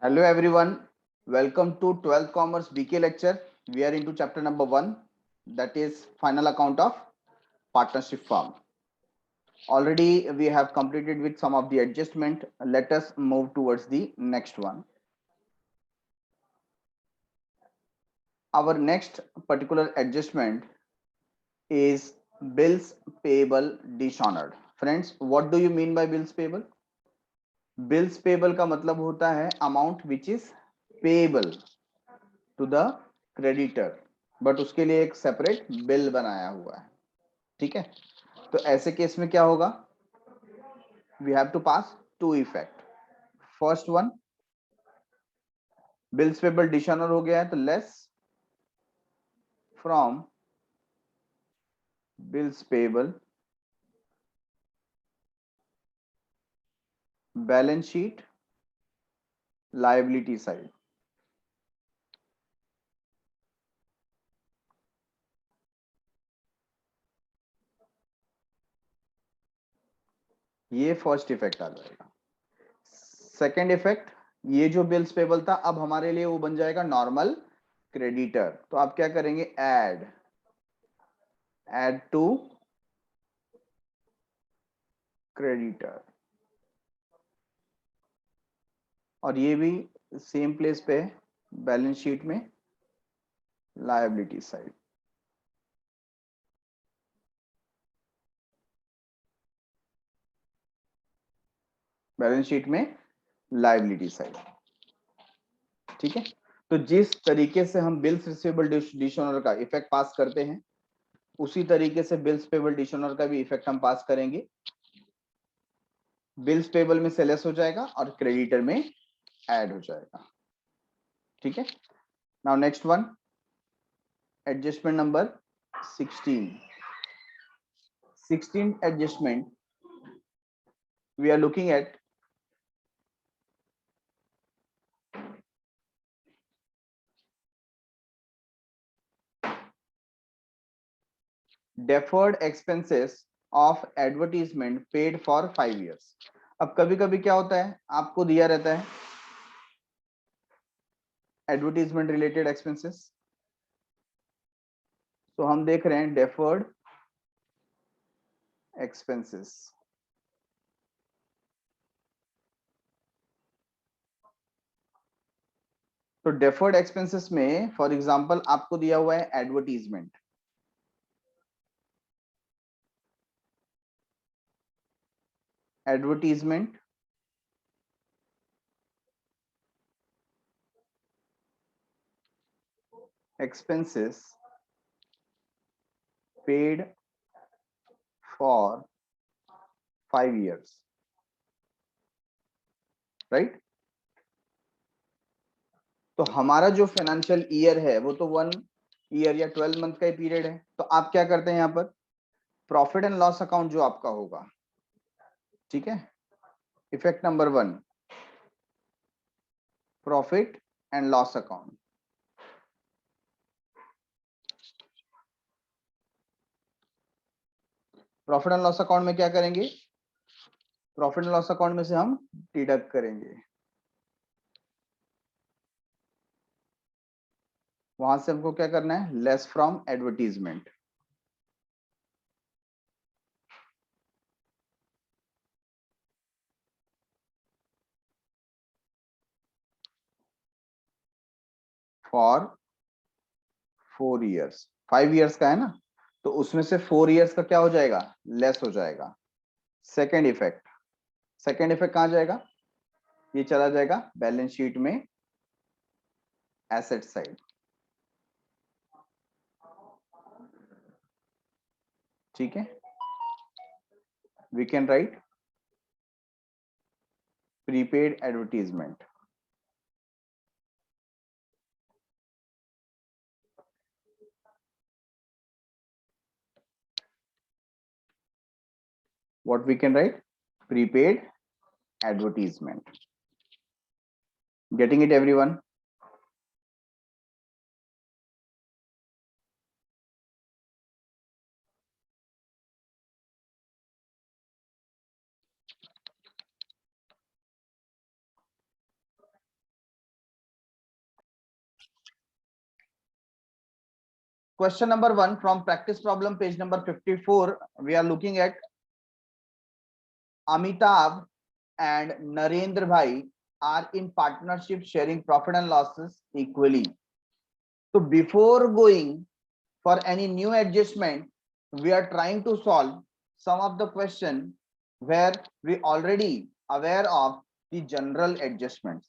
Hello everyone, welcome to 12th Commerce BK lecture. We are into chapter number 1, that is final account of partnership firm. Already we have completed with some of the adjustment. Let us move towards the next one. Our next particular adjustment is bills payable dishonored. Friends, what do you mean by bills payable? Bills payable का मतलब होता है amount which is payable to the creditor, but उसके लिए एक separate bill बनाया हुआ है. ठीक है, तो ऐसे केस में क्या होगा? We have to pass two effect. First one, bills payable dishonour हो गया है तो less from bills payable balance sheet liability side. ये फर्स्ट इफेक्ट आ जाएगा. सेकेंड इफेक्ट, ये जो बिल्स पेबल था अब हमारे लिए वो बन जाएगा नॉर्मल क्रेडिटर. तो आप क्या करेंगे? ऐड टू क्रेडिटर, और ये भी सेम प्लेस पे बैलेंस शीट में लायबिलिटी साइड. बैलेंस शीट में लायबिलिटी साइड. ठीक है, तो जिस तरीके से हम बिल्स रिसीवेबल डिसऑनर का इफेक्ट पास करते हैं उसी तरीके से बिल्स पेबल डिसऑनर का भी इफेक्ट हम पास करेंगे. बिल्स पेबल में से लेस हो जाएगा और क्रेडिटर में ऐड हो जाएगा. ठीक है, now next one, adjustment number 16. 16 adjustment we are looking at deferred expenses of advertisement paid for 5 years. अब कभी कभी क्या होता है, आपको दिया रहता है एडवर्टीजमेंट रिलेटेड एक्सपेंसेस, तो हम देख रहे हैं डेफर्ड एक्सपेंसेस. तो डेफर्ड एक्सपेंसेस में फॉर एग्जांपल आपको दिया हुआ है advertisement. Advertisement expenses paid for 5 years, right. तो हमारा जो फाइनेंशियल ईयर है वो तो 1 ईयर या 12 मंथ का ही पीरियड है. तो आप क्या करते हैं यहाँ पर? प्रॉफिट एंड लॉस अकाउंट जो आपका होगा, ठीक है, effect number 1, profit and loss account. Profit and loss account में क्या करेंगे? प्रॉफिट एंड लॉस अकाउंट में से हम डिडक्ट करेंगे. वहां से हमको क्या करना है? Less from advertisement. For 4 years. 5 years का है ना, तो उसमें से 4 years का क्या हो जाएगा? लेस हो जाएगा. सेकेंड इफेक्ट, सेकेंड इफेक्ट कहां जाएगा? ये चला जाएगा बैलेंस शीट में एसेट साइड. ठीक है, we can write prepaid advertisement. What we can write? Prepaid advertisement. Getting it, everyone? question number 1 from practice problem page number 54. We are looking at Amitabh and Narendra Bhai are in partnership sharing profit and losses equally. So before going for any new adjustment, we are trying to solve some of the question where we already aware of the general adjustments.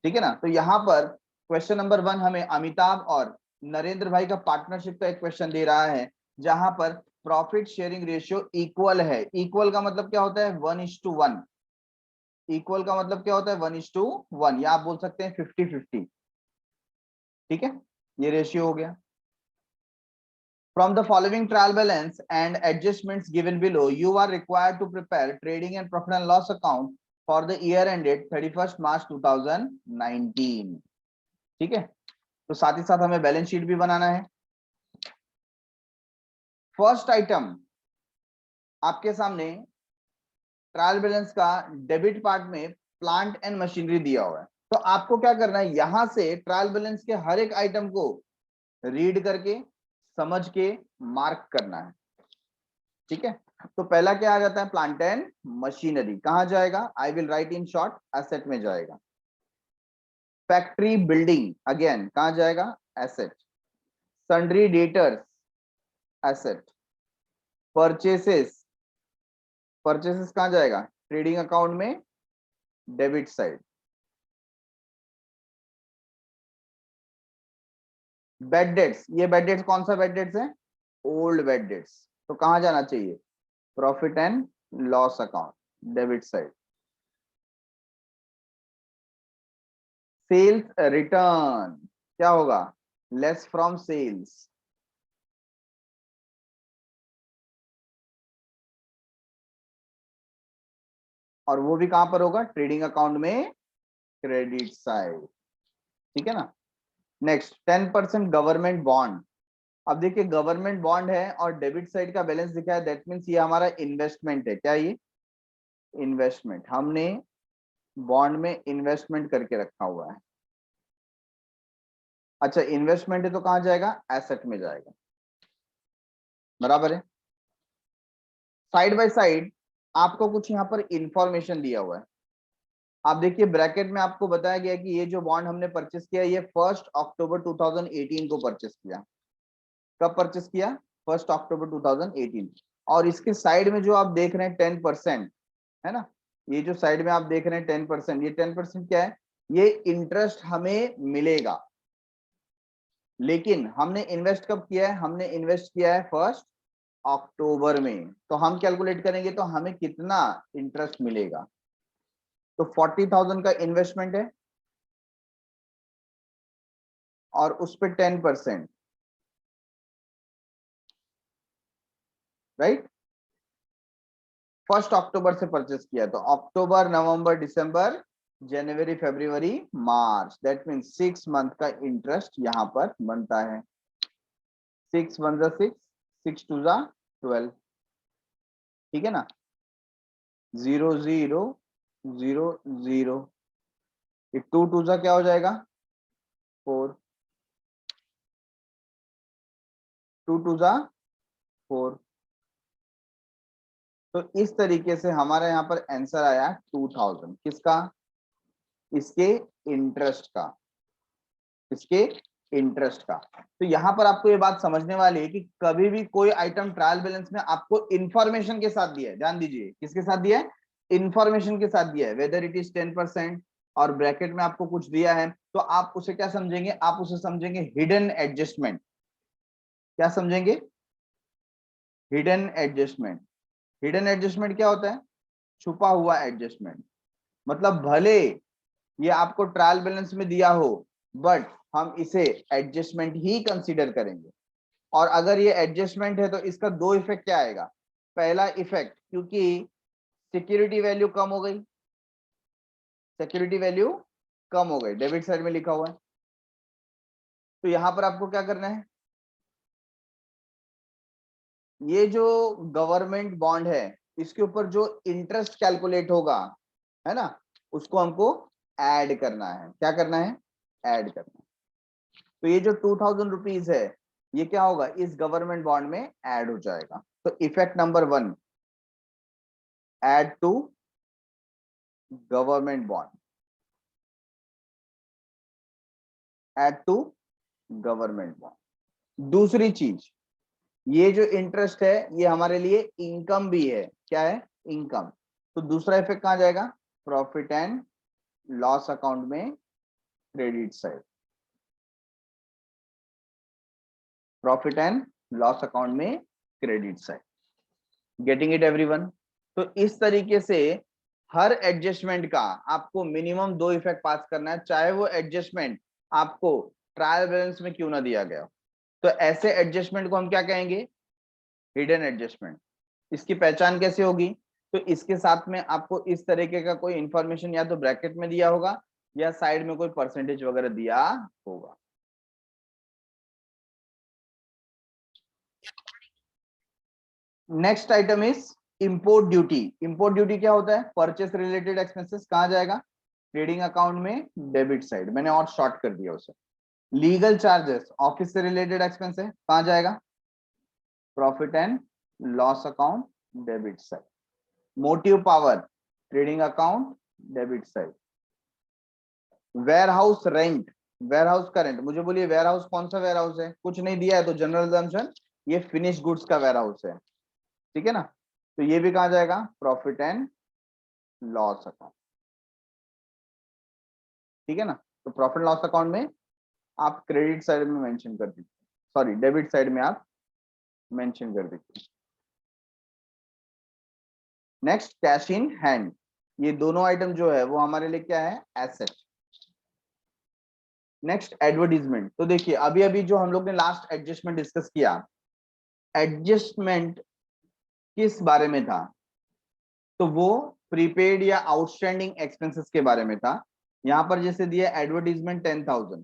ठीक है ना? तो यहाँ पर question number 1 हमें अमिताभ और नरेंद्र भाई का पार्टनरशिप का एक क्वेश्चन दे रहा है जहां पर प्रॉफिट शेयरिंग रेशियो इक्वल है। इक्वल का मतलब क्या होता है? 1:1। इक्वल का मतलब क्या होता है? 1:1, या आप बोल सकते हैं 50-50। ठीक है, ये रेशियो हो गया। From the following trial balance and adjustments given below, you are required to prepare trading and profit and loss account for the year ended 31st March 2019। ठीक है, तो साथ ही साथ हमें बैलेंस शीट भी बनाना है। फर्स्ट आइटम आपके सामने ट्रायल बैलेंस का डेबिट पार्ट में प्लांट एंड मशीनरी दिया हुआ है। तो आपको क्या करना है, यहां से ट्रायल बैलेंस के हर एक आइटम को रीड करके समझ के मार्क करना है। ठीक है, तो पहला क्या आ जाता है? Plant and machinery. कहां जाएगा? I will write in short, asset में जाएगा। फैक्ट्री बिल्डिंग अगेन कहां जाएगा? Asset. Sundry debtors asset. Purchases, purchases कहां जाएगा? ट्रेडिंग अकाउंट में डेबिट साइड। बैड डेट्स, ये बैड डेट्स कौन सा बैड डेट्स है? Old bad debts. तो कहां जाना चाहिए? Profit and loss account, debit side. Sales return क्या होगा? Less from sales. और वो भी कहां पर होगा? ट्रेडिंग अकाउंट में क्रेडिट साइड। ठीक है ना? Next 10% government bond. अब देखिए गवर्नमेंट बॉन्ड है और डेबिट साइड का बैलेंस दिखा है, दैट मींस ये हमारा इन्वेस्टमेंट है। क्या ये? इन्वेस्टमेंट। हमने बॉन्ड में इन्वेस्टमेंट करके रखा हुआ है। अच्छा, इन्वेस्टमेंट है तो कहां जाएगा? एसेट में जाएगा। बराबर है। साइड बाय साइड आपको कुछ यहाँ पर इंफॉर्मेशन दिया हुआ है। आप देखिए ब्रैकेट में आपको बताया गया कि ये जो बॉन्ड हमने परचेस किया, ये 1 अक्टूबर 2018 को परचेस किया। कब परचेस किया? 1 अक्टूबर 2018। और इसके साइड में जो आप देख रहे हैं 10%, है ना? ये जो साइड में आप देख रहे हैं 10%, ये 10% क्या है? ये इंटरेस्ट हमें मिलेगा। लेकिन हमने इन्वेस्ट कब किया है? हमने इन्वेस्ट किया है 1 अक्टूबर में। तो हम कैलकुलेट करेंगे तो हमें कितना इंटरेस्ट मिलेगा। तो 40,000 का इन्वेस्टमेंट है और उस पर 10%, राइट? 1 अक्टूबर से परचेस किया, तो अक्टूबर, नवंबर, दिसंबर, जनवरी, फरवरी, मार्च, दैट मीन्स 6 मंथ का इंटरेस्ट यहां पर बनता है। 6 1 6, 6 2 12। ठीक है ना? 0 0 0 0, 2 2 क्या हो जाएगा? 4, 2 2 4। तो इस तरीके से हमारे यहाँ पर आंसर आया 2000। किसका? इसके इंटरेस्ट का। इसके इंटरेस्ट का। तो यहां पर आपको ये बात समझने वाली है कि कभी भी कोई आइटम ट्रायल बैलेंस में आपको इंफॉर्मेशन के साथ दिया है, ध्यान दीजिए, किसके साथ दिया है? इंफॉर्मेशन के साथ दिया है, वेदर इट इज 10% और ब्रैकेट में आपको कुछ दिया है, तो आप उसे क्या समझेंगे? आप उसे समझेंगे हिडन एडजस्टमेंट। क्या समझेंगे? Hidden adjustment. हिडन एडजस्टमेंट क्या होता है? छुपा हुआ एडजस्टमेंट। मतलब भले ये आपको ट्रायल बैलेंस में दिया हो, बट हम इसे एडजस्टमेंट ही कंसीडर करेंगे। और अगर ये एडजस्टमेंट है तो इसका दो इफेक्ट क्या आएगा? पहला इफेक्ट, क्योंकि सिक्योरिटी वैल्यू कम हो गई, सिक्योरिटी वैल्यू कम हो गई, डेबिट साइड में लिखा हुआ है। तो यहां पर आपको क्या करना है? ये जो गवर्नमेंट बॉन्ड है, इसके ऊपर जो इंटरेस्ट कैलकुलेट होगा, है ना, उसको हमको ऐड करना है। क्या करना है? ऐड करना है। तो ये जो 2000 रुपीज है, ये क्या होगा, इस गवर्नमेंट बॉन्ड में ऐड हो जाएगा। तो effect number 1, add to government bond, add to government bond. दूसरी चीज, ये जो इंटरेस्ट है ये हमारे लिए इनकम भी है। क्या है, इनकम। तो दूसरा इफेक्ट कहां जाएगा, प्रॉफिट एंड लॉस अकाउंट में, credit side, profit and loss account में credit side. Getting it everyone? तो इस तरीके से हर एडजस्टमेंट का आपको मिनिमम 2 इफेक्ट पास करना है, चाहे वो एडजस्टमेंट आपको ट्रायल बैलेंस में क्यों ना दिया गया। तो ऐसे एडजस्टमेंट को हम क्या कहेंगे, हिडन एडजस्टमेंट। इसकी पहचान कैसे होगी, तो इसके साथ में आपको इस तरीके का कोई इंफॉर्मेशन या तो ब्रैकेट में दिया होगा या साइड में कोई परसेंटेज वगैरह दिया होगा। Next item is import duty. Import duty क्या होता है, परचेस रिलेटेड एक्सपेंसेस कहां जाएगा, ट्रेडिंग अकाउंट में, डेबिट साइड। मैंने और शॉर्ट कर दिया उसे। लीगल चार्जेस, ऑफिस से रिलेटेड एक्सपेंस है, कहां जाएगा, profit and loss account, debit side. Motive power, trading account, debit side. Warehouse rent, warehouse का रेंट। मुझे बोलिए वेयर हाउस कौन सा वेयर हाउस है, कुछ नहीं दिया है तो जनरल अजम्पशन ये फिनिश गुड्स का वेयर हाउस है, ठीक है ना। तो ये भी कहा जाएगा, प्रॉफिट एंड लॉस अकाउंट, ठीक है ना। तो प्रॉफिट लॉस अकाउंट में आप क्रेडिट साइड में मेंशन कर दीजिए, सॉरी डेबिट साइड में आप मेंशन कर दीजिए। Next, cash in hand. ये दोनों आइटम जो है वो हमारे लिए क्या है, एसेट। Next, advertisement. तो देखिए अभी अभी जो हम लोग ने लास्ट एडजस्टमेंट डिस्कस किया, एडजस्टमेंट किस बारे में था, तो वो प्रीपेड या आउटस्टैंडिंग एक्सपेंसेस के बारे में था। यहां पर जैसे दिया एडवर्टीजमेंट 10,000,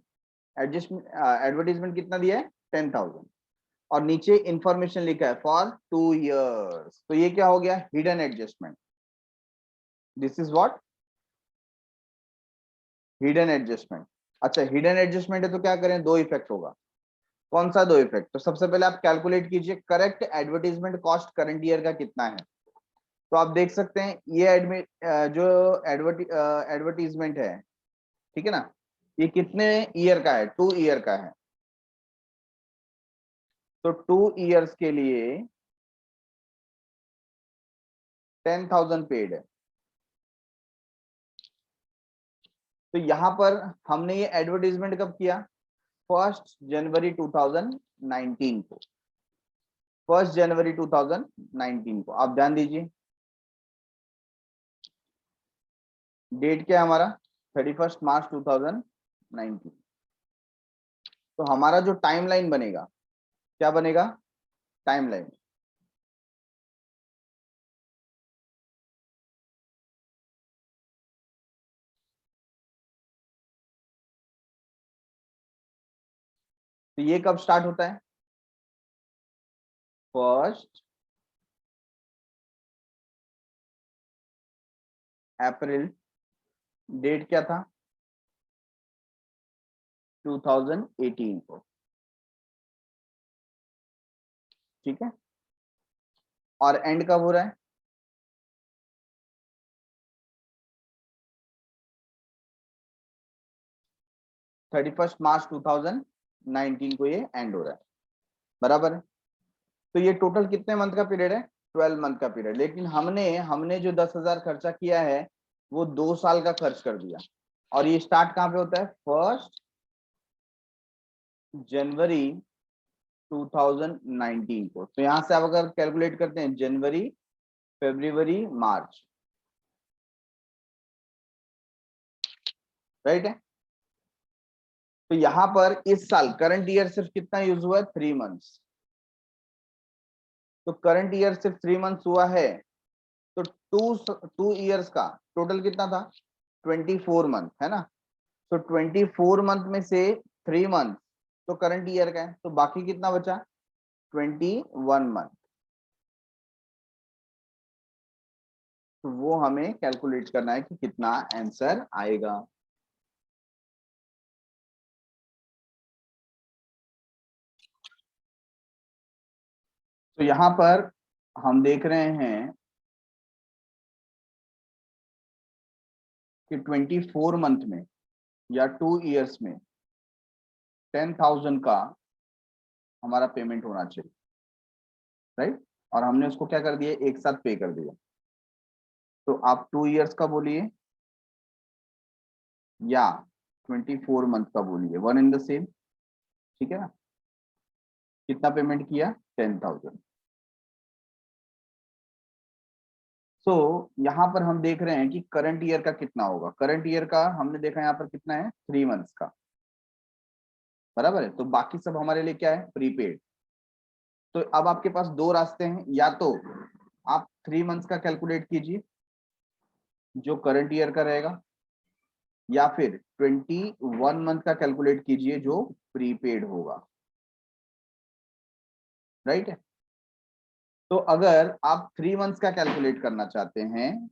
एडजस्टमेंट एडवर्टीजमेंट कितना दिया है, 10,000, और नीचे इंफॉर्मेशन लिखा है फॉर 2 years। तो ये क्या हो गया, hidden adjustment. This is what, hidden adjustment. अच्छा, हिडन एडजस्टमेंट है तो क्या करें, 2 इफेक्ट होगा। कौन सा 2 इफेक्ट, तो सबसे पहले आप कैलकुलेट कीजिए correct advertisement cost current year का कितना है। तो आप देख सकते हैं ये एडमिट जो एडवर्टीजमेंट है, ठीक है ना, ये कितने ईयर का है, 2 year का है। तो 2 years के लिए 10,000 पेड है। तो यहां पर हमने ये एडवर्टीजमेंट कब किया, 1 जनवरी 2019 को, 1 जनवरी 2019 को। आप ध्यान दीजिए, डेट क्या है हमारा, 31 मार्च 2019। तो हमारा जो टाइमलाइन बनेगा, क्या बनेगा, टाइमलाइन। तो ये कब स्टार्ट होता है, 1 अप्रैल, डेट क्या था, 2018 को, ठीक है। और एंड कब हो रहा है, 31 मार्च 2019 को ये एंड हो रहा है, बराबर है। तो ये टोटल कितने मंथ का पीरियड है, 12 मंथ का पीरियड। लेकिन हमने हमने जो 10,000 खर्चा किया है वो 2 साल का खर्च कर दिया। और ये स्टार्ट कहां पे होता है, 1 जनवरी 2019 को। तो यहां से आप अगर कैलकुलेट करते हैं, जनवरी, फरवरी, मार्च, राइट है। तो यहां पर इस साल करंट ईयर सिर्फ कितना यूज हुआ है, 3 मंथ्स। तो करंट ईयर सिर्फ 3 मंथ्स हुआ है, तो टू ईयर्स का टोटल कितना था, 24 मंथ है ना। तो 24 मंथ में से 3 मंथ तो करंट ईयर का है, तो बाकी कितना बचा, 21 मंथ। तो वो हमें कैलकुलेट करना है कि कितना आंसर आएगा। तो यहाँ पर हम देख रहे हैं कि 24 मंथ में या 2 इयर्स में 10,000 का हमारा पेमेंट होना चाहिए, राइट। और हमने उसको क्या कर दिया, एक साथ पे कर दिया। तो आप 2 इयर्स का बोलिए या 24 मंथ का बोलिए, वन इन द सेम, ठीक है ना। कितना पेमेंट किया, 10,000। सो यहाँ पर हम देख रहे हैं कि करंट ईयर का कितना होगा। करंट ईयर का हमने देखा यहाँ पर कितना है, 3 मंथ्स का, बराबर है। तो बाकी सब हमारे लिए क्या है, प्रीपेड। तो अब आपके पास दो रास्ते हैं, या तो आप 3 मंथ्स का कैलकुलेट कीजिए जो करंट ईयर का रहेगा, या फिर 21 मंथ का कैलकुलेट कीजिए जो प्रीपेड होगा, राइट है। तो अगर आप 3 मंथ्स का कैलकुलेट करना चाहते हैं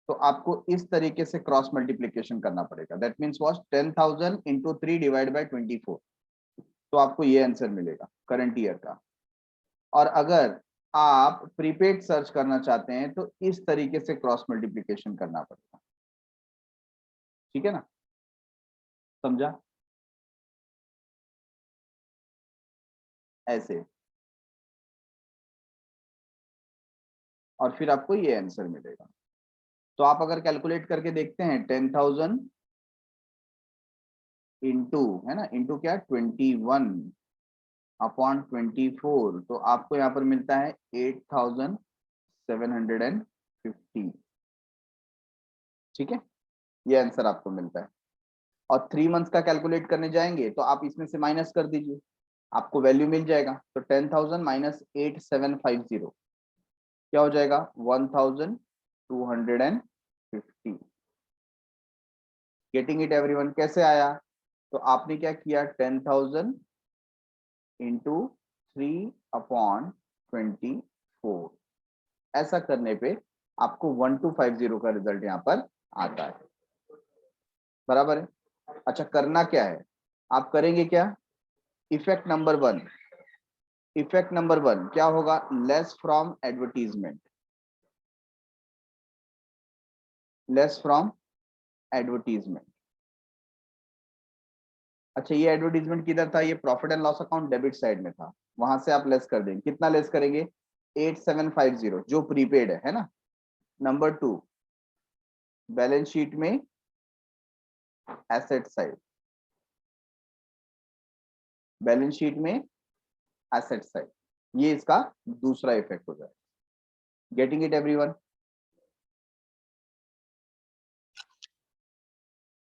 तो आपको इस तरीके से क्रॉस मल्टीप्लीकेशन करना पड़ेगा। That means what, 10,000 into 3 divide by 24। तो आपको ये आंसर मिलेगा करंट ईयर का। और अगर आप प्रीपेड सर्च करना चाहते हैं तो इस तरीके से क्रॉस मल्टीप्लीकेशन करना पड़ेगा, ठीक है ना, समझा, ऐसे। और फिर आपको ये आंसर मिलेगा। तो आप अगर कैलकुलेट करके देखते हैं 10,000 इंटू, है ना, इंटू क्या, 21 अपॉन 24, तो आपको यहाँ पर मिलता है 8,750, ठीक है। ये आंसर आपको मिलता है। और 3 मंथ्स का कैलकुलेट करने जाएंगे तो आप इसमें से माइनस कर दीजिए, आपको वैल्यू मिल जाएगा। तो 10,000 माइनस 8,750 क्या हो जाएगा, 1,250। गेटिंग इट एवरीवन, कैसे आया, तो आपने क्या किया, 10,000 इंटू 3/24, ऐसा करने पे आपको 1,250 का रिजल्ट यहाँ पर आता है, बराबर है। अच्छा, करना क्या है, आप करेंगे क्या, इफेक्ट नंबर 1, इफेक्ट नंबर 1 क्या होगा, less from advertisement, less from advertisement. अच्छा, ये एडवर्टीजमेंट किधर था, ये profit and loss account debit side में था, वहां से आप लेस कर देंगे। कितना लेस करेंगे, 8,750 जो प्रीपेड है ना। नंबर 2, बैलेंस शीट में एसेट साइड, बैलेंस शीट में एसेट साइड, ये इसका दूसरा इफेक्ट हो जाए। Getting it everyone.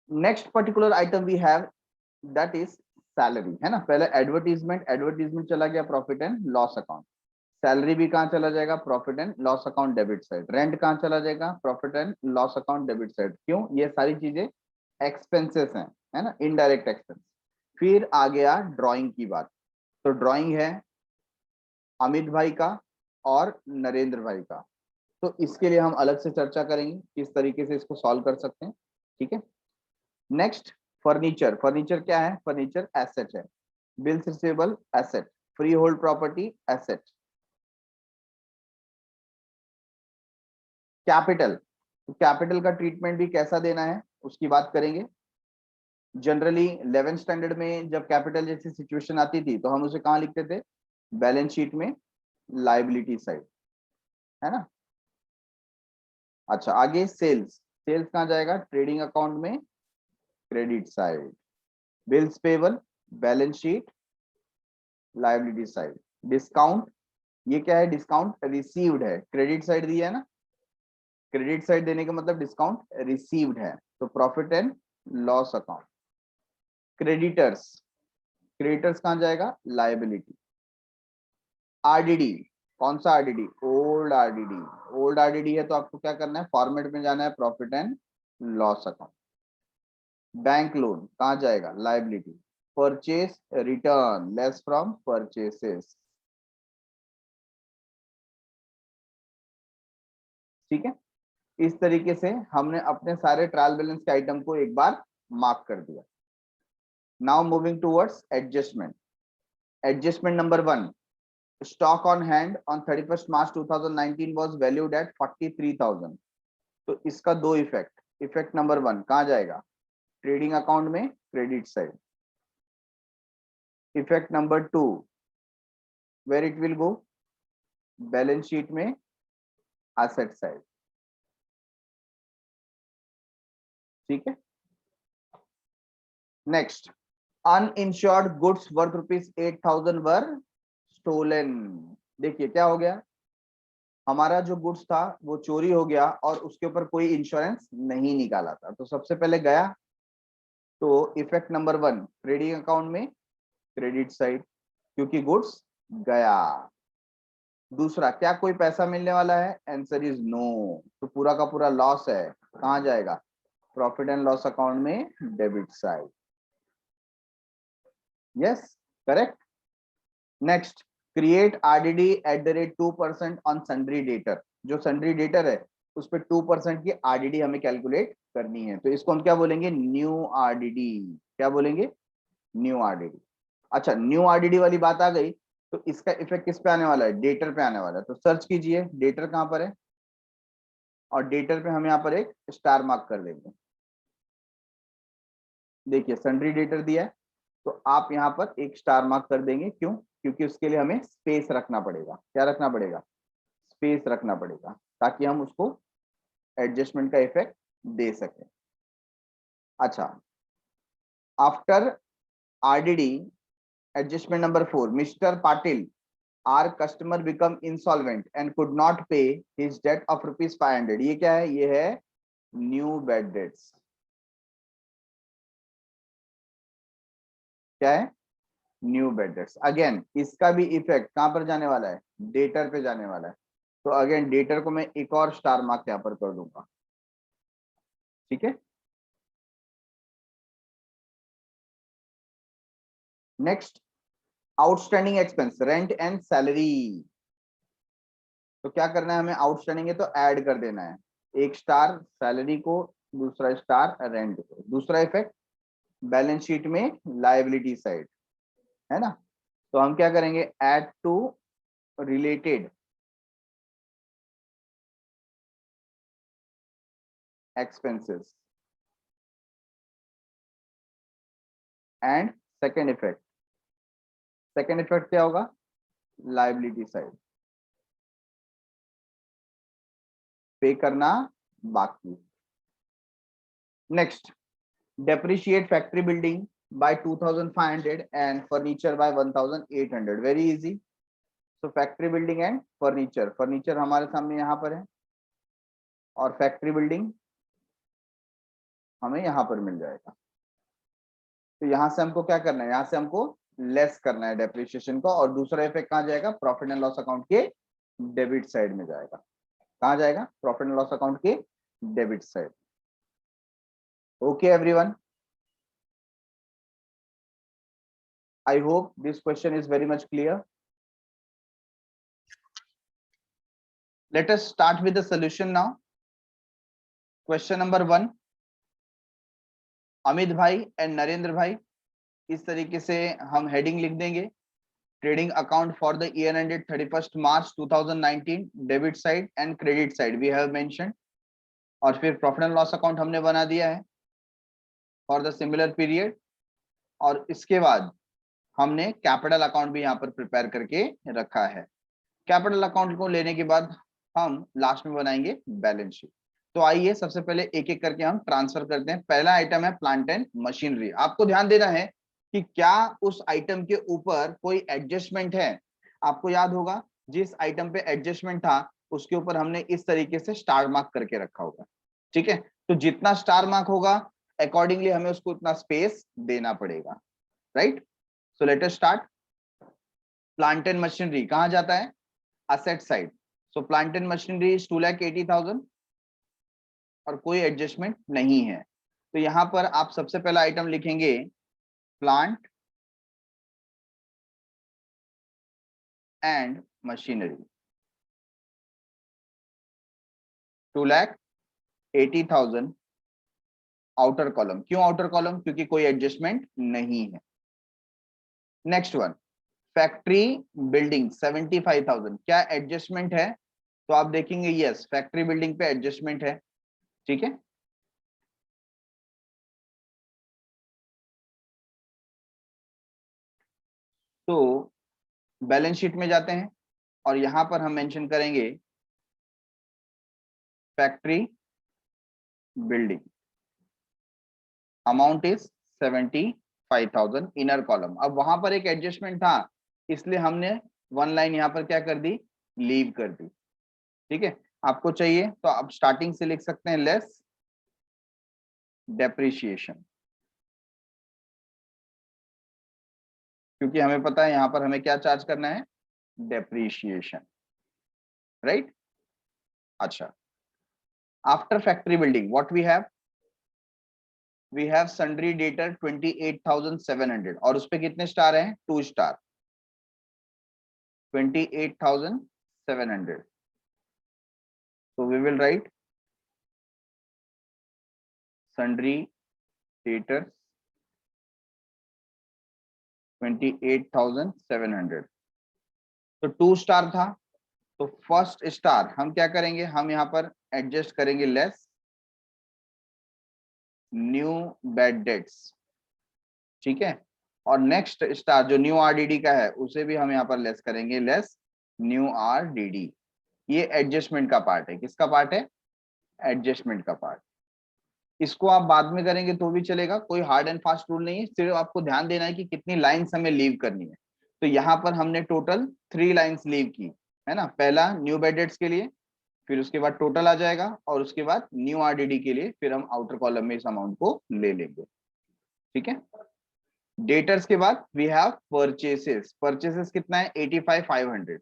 Next particular item we have, that is salary, है ना। पहले एडवर्टीजमेंट, एडवर्टीजमेंट चला गया profit and loss account. Salary भी कहाँ चला जाएगा, profit and loss account debit side. Rent कहाँ चला जाएगा, profit and loss account debit side. क्यों, ये सारी चीजें एक्सपेंसेस हैं, है ना, इनडायरेक्ट एक्सपेंस। फिर आ गया ड्राइंग की बात। तो ड्राइंग है अमित भाई का और नरेंद्र भाई का। तो इसके लिए हम अलग से चर्चा करेंगे किस तरीके से इसको सॉल्व कर सकते हैं, ठीक है। Next, furniture. फर्नीचर क्या है, फर्नीचर एसेट है। Bills receivable asset, free hold property asset. Capital, तो कैपिटल का ट्रीटमेंट भी कैसा देना है उसकी बात करेंगे। जनरली 11th स्टैंडर्ड में जब कैपिटल जैसी सिचुएशन आती थी तो हम उसे कहाँ लिखते थे, बैलेंस शीट में लाइबिलिटी साइड, है ना। अच्छा, आगे सेल्स, सेल्स कहाँ जाएगा, ट्रेडिंग अकाउंट में credit side. Bills payable, balance sheet liability side. Discount, ये क्या है, डिस्काउंट रिसीव्ड है, क्रेडिट साइड दिया है ना, क्रेडिट साइड देने का मतलब डिस्काउंट रिसीव्ड है, तो profit and loss account. Creditors, creditors कहाँ जाएगा, लाइबिलिटी। आरडीडी, कौन सा RDD, old RDD. Old RDD है तो आपको क्या करना है, फॉर्मेट में जाना है, profit and loss account. Bank loan कहाँ जाएगा, liability. Purchase return, less from purchases, ठीक है। इस तरीके से हमने अपने सारे ट्रायल बैलेंस के आइटम को एक बार मार्क कर दिया। Now moving towards adjustment. Adjustment number 1, stock on hand on 31st March 2019 was valued at 43,000. तो इसका दो इफेक्ट, इफेक्ट नंबर 1 कहाँ जाएगा, ट्रेडिंग अकाउंट में credit side. Effect number 2 where it will go, balance sheet में asset side. ठीक है. Next, uninsured goods worth ₹8,000 were stolen. देखिए क्या हो गया, हमारा जो गुड्स था वो चोरी हो गया और उसके ऊपर कोई इंश्योरेंस नहीं निकाला था. तो सबसे पहले गया, तो इफेक्ट नंबर 1 ट्रेडिंग अकाउंट में क्रेडिट साइड, क्योंकि गुड्स गया. दूसरा, क्या कोई पैसा मिलने वाला है, आंसर इज नो. तो पूरा का पूरा लॉस है, कहां जाएगा, प्रॉफिट एंड लॉस अकाउंट में debit side. Yes, correct. Next, create RDD @ 2% on sundry debtor. जो सन्ड्री डेटर है उस पर 2% की RDD हमें कैलकुलेट करनी है. तो इसको हम क्या बोलेंगे, न्यू RDD. क्या बोलेंगे, न्यू RDD. अच्छा, न्यू RDD वाली बात आ गई, तो इसका इफेक्ट किस पे आने वाला है, डेटर पे आने वाला है. तो सर्च कीजिए डेटर कहां पर है, और डेटर पे हम यहाँ पर एक स्टार मार्क कर देंगे. देखिए सन्ड्री डेटर दिया है, तो आप यहाँ पर एक स्टार मार्क कर देंगे. क्यों, क्योंकि उसके लिए हमें स्पेस रखना पड़ेगा. क्या रखना पड़ेगा, स्पेस रखना पड़ेगा, ताकि हम उसको एडजस्टमेंट का इफेक्ट दे सकें. अच्छा, after RDD adjustment number 4, Mr. Patil, our customer become insolvent and could not pay his debt of ₹500. ये क्या है, ये है न्यू बैड डेट्स. क्या है, न्यू बैड डेट्स. अगेन इसका भी इफेक्ट कहां पर जाने वाला है, डेटर पे जाने वाला है. तो अगेन डेटर को मैं एक और स्टार मार्क यहां पर कर दूंगा. ठीक है. Next, outstanding expense, rent and salary. तो क्या करना है हमें, आउटस्टैंडिंग है तो ऐड कर देना है, एक स्टार सैलरी को, दूसरा स्टार रेंट को. दूसरा इफेक्ट, बैलेंस शीट में लायबिलिटी साइड है ना. तो हम क्या करेंगे, add to related expenses. And second effect, second effect क्या होगा, लायबिलिटी साइड, पे करना बाकी. Next, depreciate factory building by 2,500 and furniture by 1,800. Very easy. So factory building and furniture, furniture हमारे सामने यहाँ पर है और factory building हमें यहाँ पर मिल जाएगा. तो यहाँ से हमको क्या करना है, यहाँ से हमको लेस करना है डेप्रिसिएशन को. और दूसरा इफेक्ट कहाँ जाएगा, प्रॉफिट एंड लॉस अकाउंट के डेबिट साइड में जाएगा. कहाँ जाएगा, प्रॉफिट एंड लॉस अकाउंट के debit side. Okay everyone, I hope this question is very much clear. Let us start with the solution now. Question number 1, Amit भाई and Narendra भाई, इस तरीके से हम हेडिंग लिख देंगे, trading account for the year ended 31st March 2019, debit side and credit side we have mentioned. और फिर प्रॉफिट एंड लॉस अकाउंट हमने बना दिया है फॉर द सिमिलर पीरियड. और इसके बाद हमने कैपिटल अकाउंट भी यहाँ पर प्रिपेयर करके रखा है. कैपिटल अकाउंट को लेने के बाद हम लास्ट में बनाएंगे बैलेंस शीट. तो आइए सबसे पहले एक एक करके हम ट्रांसफर करते हैं. पहला आइटम है प्लांट एंड मशीनरी. आपको ध्यान देना है कि क्या उस आइटम के ऊपर कोई एडजस्टमेंट है. आपको याद होगा जिस आइटम पे एडजस्टमेंट था उसके ऊपर हमने इस तरीके से स्टार मार्क करके रखा होगा. ठीक है, तो जितना स्टार मार्क होगा अकॉर्डिंगली हमें उसको उतना स्पेस देना पड़ेगा. Right, so let us start. Plant and machinery कहां जाता है, asset side. So plant and machinery 2,80,000 और कोई एडजस्टमेंट नहीं है. तो यहां पर आप सबसे पहला आइटम लिखेंगे plant and machinery 2,80,000 outer column. क्यों आउटर कॉलम, क्योंकि कोई एडजस्टमेंट नहीं है. नेक्स्ट वन, फैक्ट्री बिल्डिंग 75,000, क्या एडजस्टमेंट है? तो आप देखेंगे यस, फैक्ट्री बिल्डिंग पे एडजस्टमेंट है। ठीक है, तो बैलेंस शीट में जाते हैं और यहां पर हम मेंशन करेंगे factory building, amount is 75,000, inner column. अब वहां पर एक एडजस्टमेंट था, इसलिए हमने वन लाइन यहां पर क्या कर दी, लीव कर दी। ठीक है, आपको चाहिए तो आप स्टार्टिंग से लिख सकते हैं लेस डेप्रिसिएशन, क्योंकि हमें पता है यहां पर हमें क्या चार्ज करना है, डेप्रिसिएशन, राइट। अच्छा, after factory building what we have sundry debtor 28,700, और उस पे कितने स्टार हैं, 2 star, 28,700। so we will write sundry debtors 28,700। तो 2 स्टार था, तो फर्स्ट स्टार हम क्या करेंगे, हम यहाँ पर एडजस्ट करेंगे लेस न्यू बैड डेट्स। ठीक है, और नेक्स्ट स्टार जो न्यू आरडीडी का है उसे भी हम यहाँ पर लेस करेंगे, लेस न्यू आरडीडी। ये एडजस्टमेंट का पार्ट है, किसका पार्ट है, एडजस्टमेंट का पार्ट। इसको आप बाद में करेंगे तो भी चलेगा, कोई हार्ड एंड फास्ट रूल नहीं है, सिर्फ आपको ध्यान देना है कि कितनी लाइंस हमें लीव करनी है। तो यहाँ पर हमने टोटल 3 लाइंस लीव की है ना, पहला न्यू बेडेट्स के लिए, फिर उसके बाद टोटल आ जाएगा, और उसके बाद न्यू आरडीडी के लिए फिर हम आउटर कॉलम में इस अमाउंट को ले लेंगे। ठीक है, डेटर्स के बाद वी हैव परचेसेस, परचेसेस कितना है, 85,500।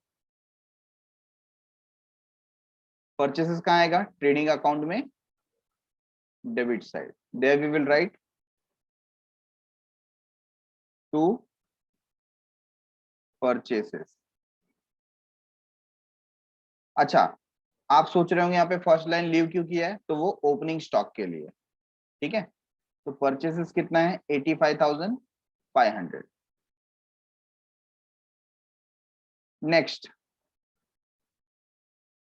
परचेसेस कहाँ आएगा, ट्रेडिंग अकाउंट में, debit side, there we will write to purchases. अच्छा, आप सोच रहे होंगे यहाँ पे फर्स्ट लाइन लीव क्यों किया है, तो वो ओपनिंग स्टॉक के लिए। ठीक है, तो परचेसेस कितना है, 85,500। नेक्स्ट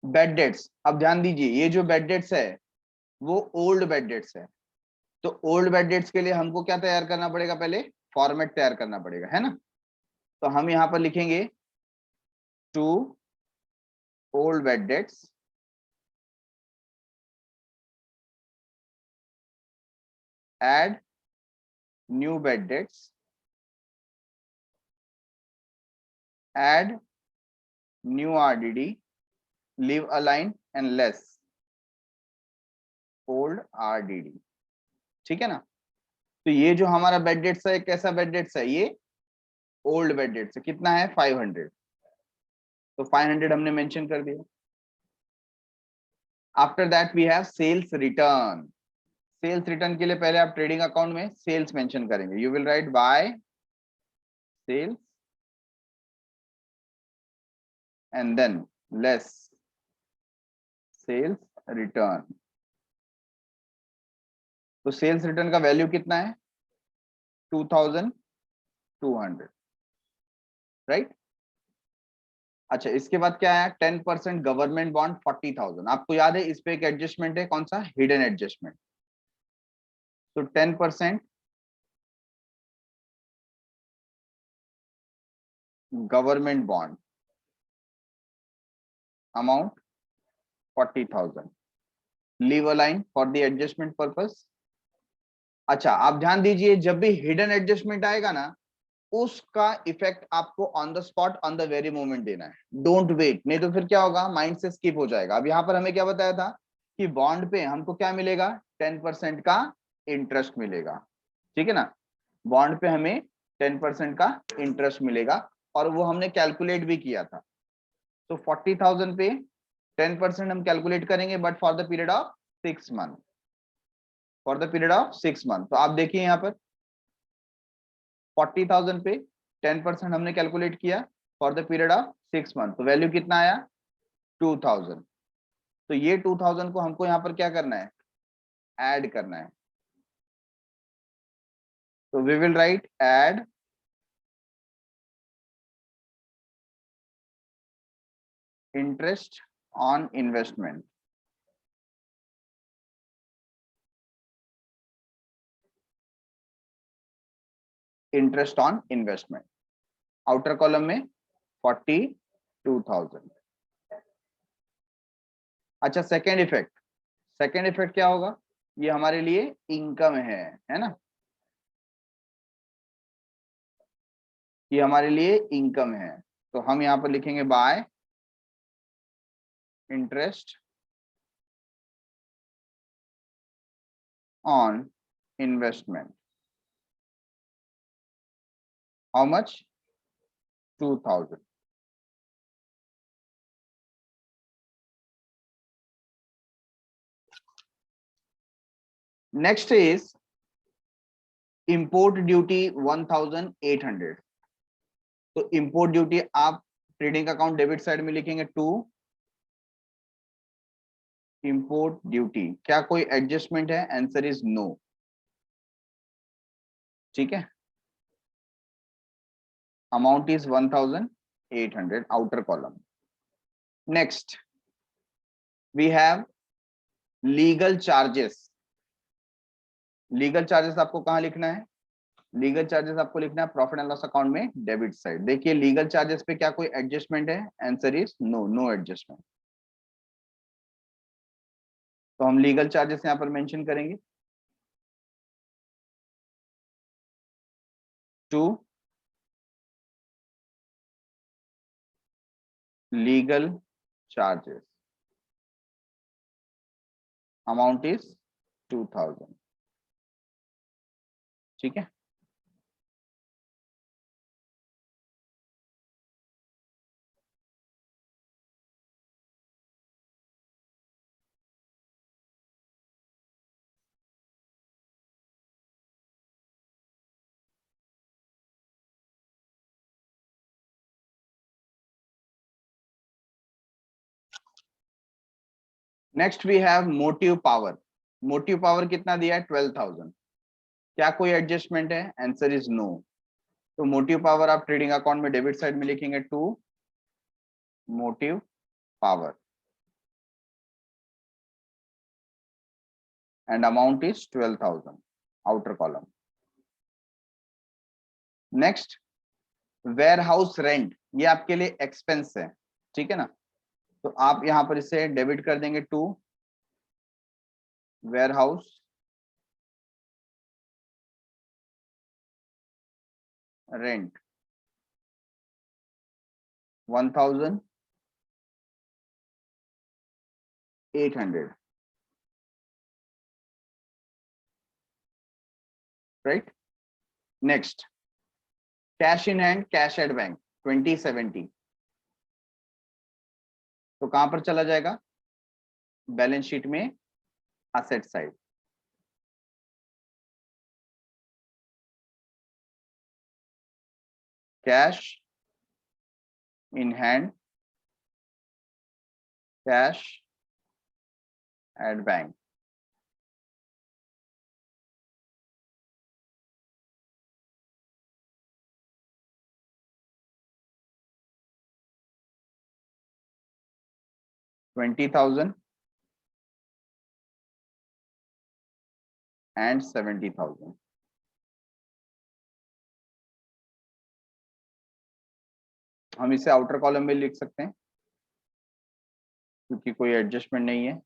बेड डेट्स, अब ध्यान दीजिए ये जो बेड डेट्स है वो ओल्ड बेड डेट्स है। तो ओल्ड बेड डेट्स के लिए हमको क्या तैयार करना पड़ेगा, पहले फॉर्मेट तैयार करना पड़ेगा, है ना। तो हम यहाँ पर लिखेंगे to old bad debts add new bed dates, add new RDD, leave a line and less old RDD। ठीक है ना, तो ये जो हमारा बेड डेट्स है कैसा बेड डेट्स है, ये ओल्ड बेड डेट्स है, कितना है 500, तो 500 हमने मेंशन कर दिया। After that we have sales return, sales return के लिए पहले आप ट्रेडिंग अकाउंट में सेल्स मेंशन करेंगे, you will write by sales and then less sales return. तो सेल्स रिटर्न का वैल्यू कितना है, 2,200, राइट। अच्छा, इसके बाद क्या है, 10% गवर्नमेंट बॉन्ड 40,000। आपको याद है इस पे एक एडजस्टमेंट है, कौन सा, हिडन एडजस्टमेंट। तो 10% government bond amount 40,000, leave a line for the adjustment purpose. अच्छा, आप ध्यान दीजिए जब भी हिडन एडजस्टमेंट आएगा ना, उसका इफेक्ट आपको on the spot on the very moment देना है, डोंट वेट, नहीं तो फिर क्या होगा, माइंड से स्किप हो जाएगा। अब यहाँ पर हमें क्या बताया था कि बॉन्ड पे हमको क्या मिलेगा, 10% का इंटरेस्ट मिलेगा। ठीक है ना, बॉन्ड पे हमें 10% का इंटरेस्ट मिलेगा, और वो हमने कैलकुलेट भी किया था। तो 40,000 पे 10% हम कैलकुलेट करेंगे, but for the period of 6 month, for the period of 6 month. तो आप देखिए यहाँ पर 40,000 पे 10% हमने कैलकुलेट किया for the period of 6 month, तो वैल्यू कितना आया, 2,000। तो ये 2,000 को हमको यहाँ पर क्या करना है, ऐड करना है। तो we will write add interest on investment, interest on investment, outer column में 42,000। अच्छा, सेकेंड इफेक्ट, सेकेंड इफेक्ट क्या होगा, ये हमारे लिए इनकम है ना, ये हमारे लिए इनकम है, तो हम यहां पर लिखेंगे bye interest on investment, how much, 2,000। Next is import duty 1,800। तो इंपोर्ट ड्यूटी आप ट्रेडिंग अकाउंट डेबिट साइड में लिखेंगे टू इंपोर्ट ड्यूटी। क्या कोई एडजस्टमेंट है, आंसर इज नो। ठीक है, amount is 1,800, outer column. Next we have legal charges. Legal charges आपको कहां लिखना है, लीगल चार्जेस आपको लिखना है प्रॉफिट एंड लॉस अकाउंट में डेबिट साइड। देखिए लीगल चार्जेस पे क्या कोई एडजस्टमेंट है, answer is no, no adjustment. तो हम लीगल चार्जेस यहां पर मेंशन करेंगे to legal charges, amount is 2,000। ठीक है, next we have motive power. Motive power कितना दिया है, 12,000। क्या कोई एडजस्टमेंट है, आंसर इज नो। तो मोटिव पावर आप ट्रेडिंग अकाउंट में डेबिट साइड में लिखेंगे to motive power and amount is 12,000, outer column. Next warehouse rent, ये आपके लिए एक्सपेंस है, ठीक है ना, तो आप यहां पर इसे डेबिट कर देंगे to warehouse rent 1,800, right. Next cash in hand, cash at bank 2070, तो कहां पर चला जाएगा, बैलेंस शीट में asset side. Cash in hand, cash at bank, $20,000 and $70,000। हम इसे आउटर कॉलम में लिख सकते हैं क्योंकि कोई एडजस्टमेंट नहीं है।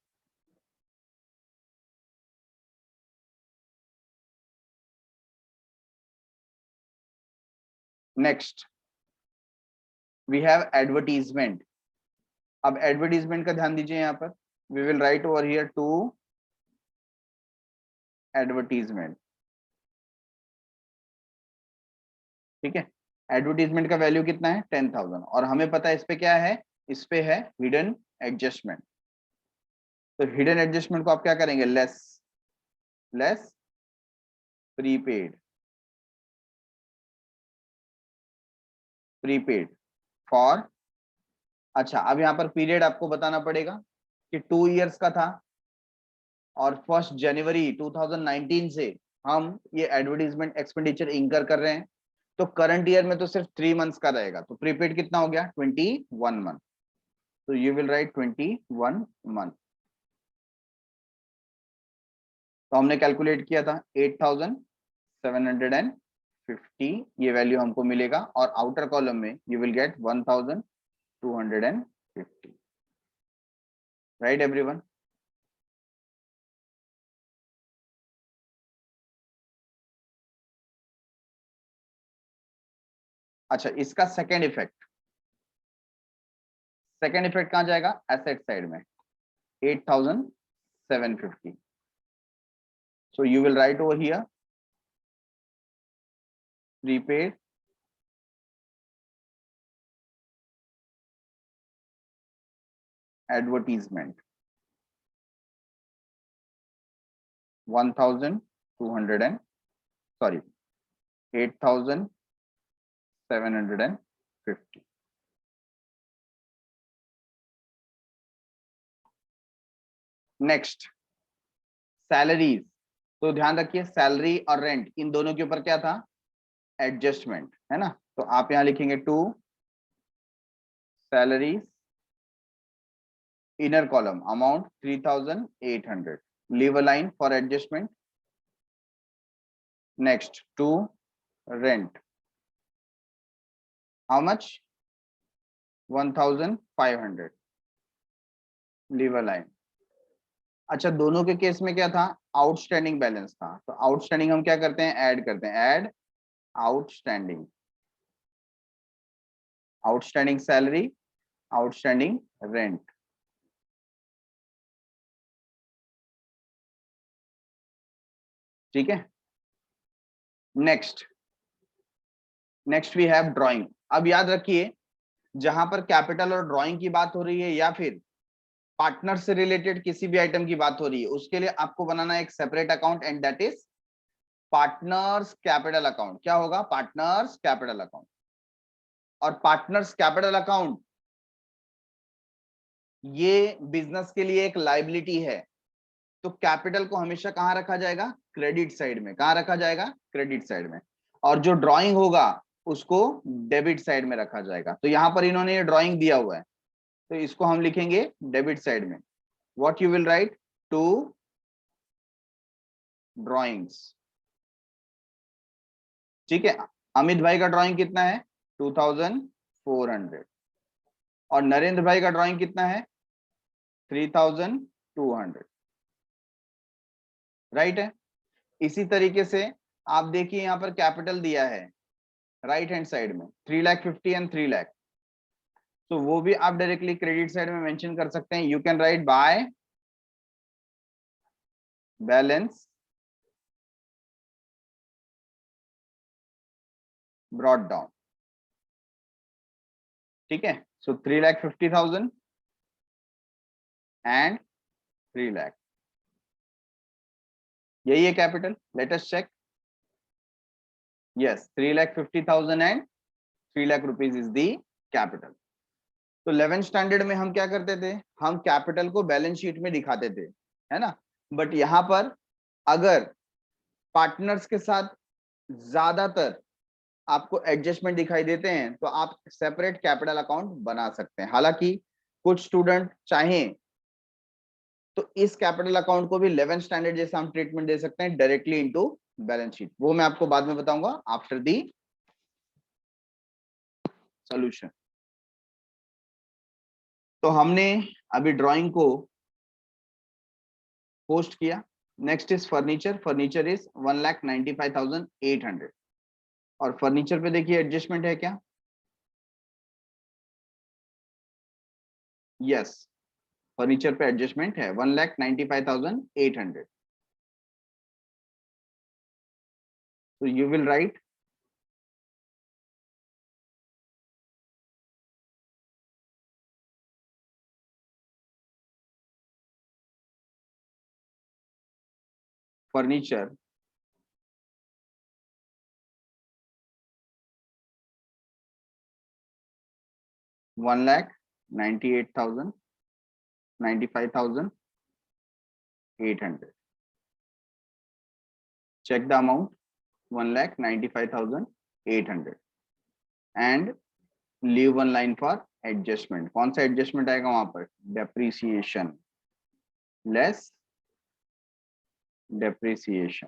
Next we have advertisement. अब एडवर्टीजमेंट का ध्यान दीजिए, यहां पर we will write over here to advertisement. ठीक है, एडवर्टीजमेंट का वैल्यू कितना है, 10,000, और हमें पता है इस पे क्या है, इस पे है हिडन एडजस्टमेंट। तो हिडन एडजस्टमेंट को आप क्या करेंगे, less less prepaid, prepaid for. अच्छा, अब यहाँ पर पीरियड आपको बताना पड़ेगा कि 2 इयर्स का था और 1 जनवरी 2019 से हम ये एडवर्टीजमेंट एक्सपेंडिचर इंकर कर रहे हैं, तो करंट ईयर में तो सिर्फ 3 मंथ्स का रहेगा, तो प्रीपेड कितना हो गया, 21 month. So you will write 21 month. तो हमने कैलकुलेट किया था 8750 ये वैल्यू हमको मिलेगा और आउटर कॉलम में you will get 1250. Right everyone? अच्छा, इसका सेकेंड इफेक्ट कहां जाएगा? एसेट साइड में 8750. So you will write over here prepaid advertisement 1200 and sorry 8750. Next salaries. तो ध्यान रखिए सैलरी और रेंट इन दोनों के ऊपर क्या था? एडजस्टमेंट, है ना? तो आप यहां लिखेंगे to salaries inner column amount 3800. Leave a line for adjustment. Next to rent how much? 1500. Leave a line. अच्छा, दोनों के केस में क्या था? आउटस्टैंडिंग बैलेंस था. तो आउटस्टैंडिंग हम क्या करते हैं? ऐड करते हैं. Add outstanding. Outstanding salary, outstanding rent. ठीक है. Next we have drawing. अब याद रखिए जहां पर कैपिटल और ड्राइंग की बात हो रही है या फिर पार्टनर से रिलेटेड किसी भी आइटम की बात हो रही है उसके लिए आपको बनाना एक separate account and that is partners capital account. क्या होगा? Partners capital account. और पार्टनर्स कैपिटल अकाउंट ये बिजनेस के लिए एक लायबिलिटी है. तो कैपिटल को हमेशा कहां रखा जाएगा? क्रेडिट साइड में. कहां रखा जाएगा? क्रेडिट साइड में. और जो ड्राइंग होगा उसको डेबिट साइड में रखा जाएगा. तो यहां पर इन्होंने ये ड्राइंग दिया हुआ है तो इसको हम लिखेंगे डेबिट साइड में. What you will write? To drawings. ठीक है. अमित भाई का ड्राइंग कितना है? 2400. और नरेंद्र भाई का ड्राइंग कितना है? 3200. राइट है. इसी तरीके से आप देखिए यहां पर कैपिटल दिया है राइट हैंड साइड में 350 एंड 3 लाख. तो वो भी आप डायरेक्टली क्रेडिट साइड में मेंशन कर सकते हैं. You can write by balance brought down. ठीक है. So 3,50,000 and 3 lakh. यही है capital. Let us check. Yes, 3,50,000 and 3 lakh rupees is the capital. तो 11th स्टैंडर्ड में हम क्या करते थे? हम कैपिटल को बैलेंस शीट में दिखाते थे, है ना? बट यहां पर अगर पार्टनर्स के साथ ज्यादातर आपको एडजस्टमेंट दिखाई देते हैं तो आप सेपरेट कैपिटल अकाउंट बना सकते हैं. हालांकि कुछ स्टूडेंट चाहें तो इस कैपिटल अकाउंट को भी 11th स्टैंडर्ड जैसा हम ट्रीटमेंट दे सकते हैं डायरेक्टली इनटू बैलेंस शीट. वो मैं आपको बाद में बताऊंगा आफ्टर दी सॉल्यूशन. तो हमने अभी ड्राइंग को पोस्ट किया. Next is furniture. Furniture is 1,95,800. और फर्नीचर पे देखिए एडजस्टमेंट है क्या? यस, फर्नीचर पे एडजस्टमेंट है 1,95,800. तो you will right furniture 1,98,000, 95,800. Check the amount 1,95,800 and leave one line for adjustment. कौन सा एडजस्टमेंट आएगा वहां पर? Depreciation, less depreciation.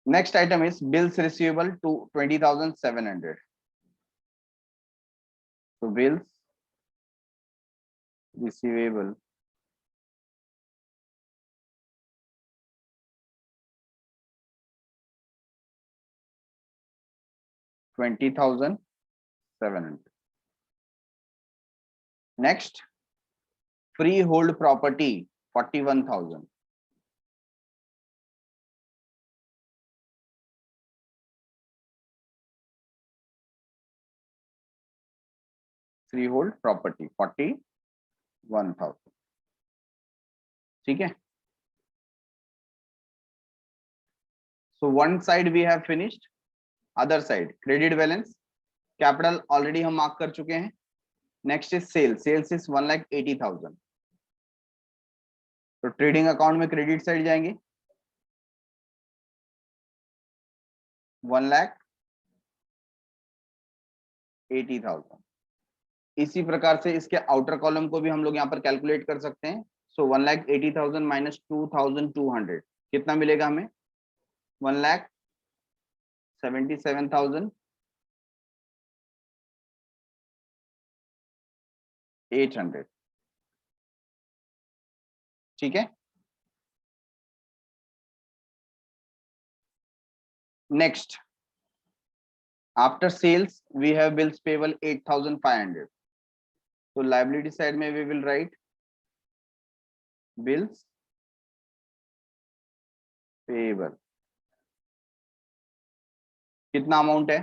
Next item is bills receivable to 20,700. So bills receivable $20,700. Next, freehold property 41,000. Freehold property 41,000. ठीक है? So one side we have finished. Other side credit balance, capital already हम mark कर चुके हैं. Next is sales. Sales is 1,80,000. तो trading account में credit side जाएंगे 1,80,000। इसी प्रकार से इसके आउटर कॉलम को भी हम लोग यहाँ पर कैलकुलेट कर सकते हैं। सो 1,80,000 माइनस 2,200 कितना मिलेगा हमें? 1,77,800। ठीक है। Next, after sales we have bills payable 8,500। तो लायबिलिटी साइड में we will write bills payable. कितना अमाउंट है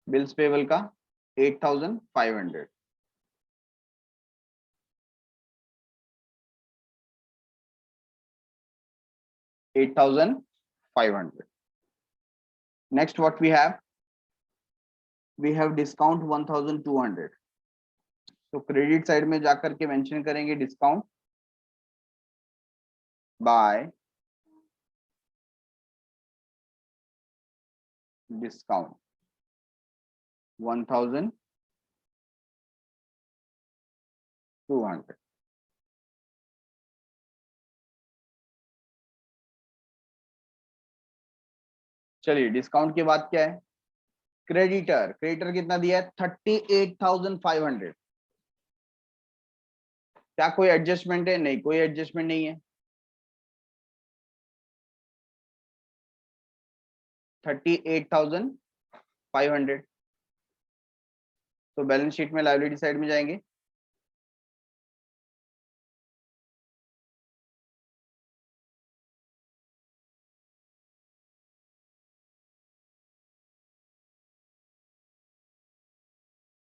बिल्स पेबल का? 8,500। Next, what we have? We have discount 1,200. तो क्रेडिट साइड में जाकर के मेंशन करेंगे डिस्काउंट बाय डिस्काउंट 1,200। चलिए डिस्काउंट के बाद क्या है? क्रेडिटर, क्रेडिटर कितना दिया है? 38,500। क्या कोई एडजस्टमेंट है? नहीं, कोई एडजस्टमेंट नहीं है। 38,500। तो बैलेंस शीट में लायबिलिटी साइड में जाएंगे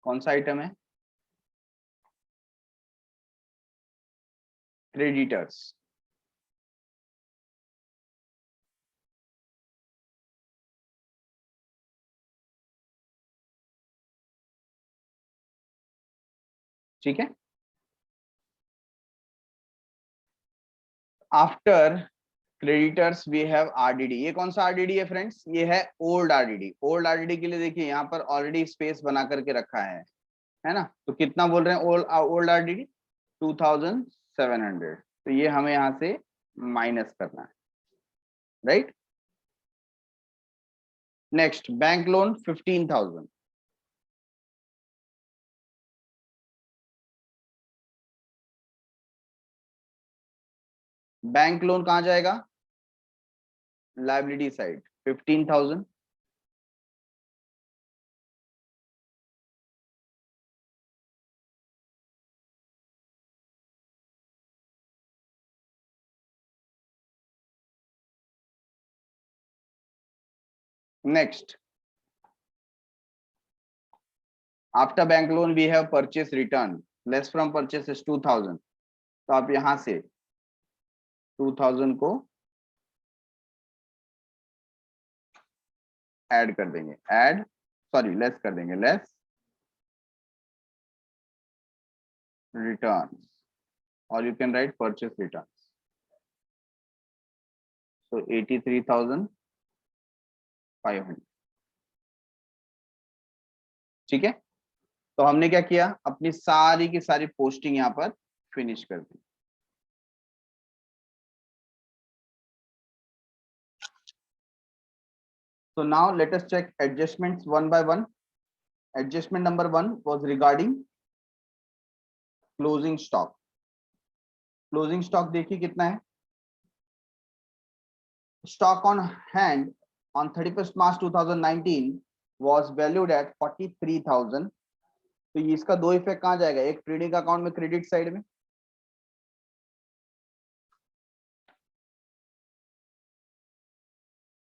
कौन सा आइटम है? क्रेडिटर्स। ठीक है। After creditors we have RDD. ये कौन सा आरडीडी है फ्रेंड्स? ये है ओल्ड आरडीडी। ओल्ड आरडीडी के लिए देखिए यहाँ पर ऑलरेडी स्पेस बना करके रखा है ना? तो कितना बोल रहे हैं ओल्ड आरडीडी? 2,700। तो ये हमें यहाँ से माइनस करना है, right. Next, bank loan 15,000। Bank loan कहाँ जाएगा? Liability side 15,000। Next, after bank loan we have purchase return, less from purchase is 2,000। तो आप यहां से 2,000 को ऐड कर देंगे, लेस कर देंगे, less returns, or you can write purchase returns. So 83,500. ठीक है, तो हमने क्या किया, अपनी सारी की सारी पोस्टिंग यहाँ पर फिनिश कर दी. So now let us check adjustments one by one. Adjustment number 1 was regarding closing stock. Closing stock देखिए कितना है. Stock on hand on 31st March 2019 was valued at 43,000. तो ये इसका दो इफेक्ट कहाँ जाएगा, एक ट्रेडिंग अकाउंट में क्रेडिट साइड में,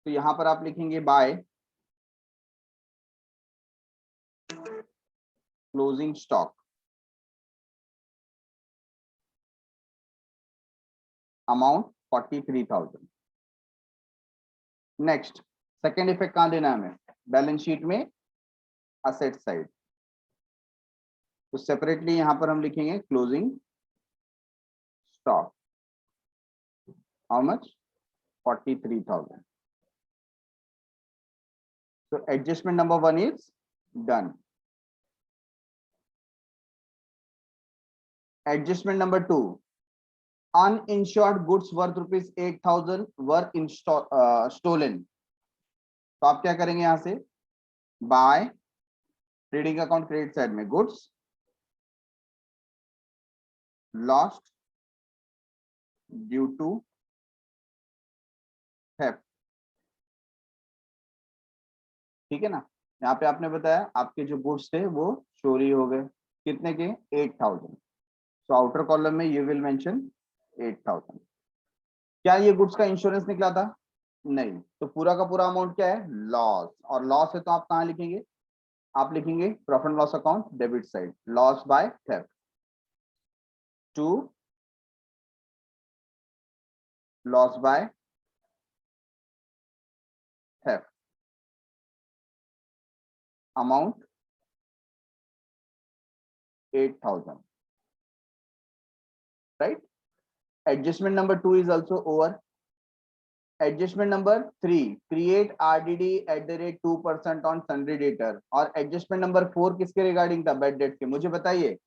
तो यहां पर आप लिखेंगे by closing stock amount 43,000. Next second effect कहां देना है हमें, बैलेंस शीट में असेट साइड, तो सेपरेटली यहां पर हम लिखेंगे closing stock how much 43,000. So adjustment number 1 is done. Adjustment number 2, uninsured goods worth ₹8,000 were stolen. तो आप क्या करेंगे यहां से, by trading account credit side में goods lost due to theft. ठीक है ना, यहाँ पे आपने बताया आपके जो गुड्स थे वो चोरी हो गए, कितने के 8,000. सो आउटर कॉलम में यू विल मेंशन 8,000. क्या ये गुड्स का इंश्योरेंस निकला था, नहीं, तो पूरा का पूरा अमाउंट क्या है, लॉस. और लॉस है तो आप कहाँ लिखेंगे, आप लिखेंगे profit and loss account debit side, loss by theft to loss by theft amount 8,000. right. Adjustment number 2 is also over. Adjustment number 3, create RDD at the rate 2% on sundry debtor. और adjustment number 4 किसके regarding था, bad debt के. मुझे बताइए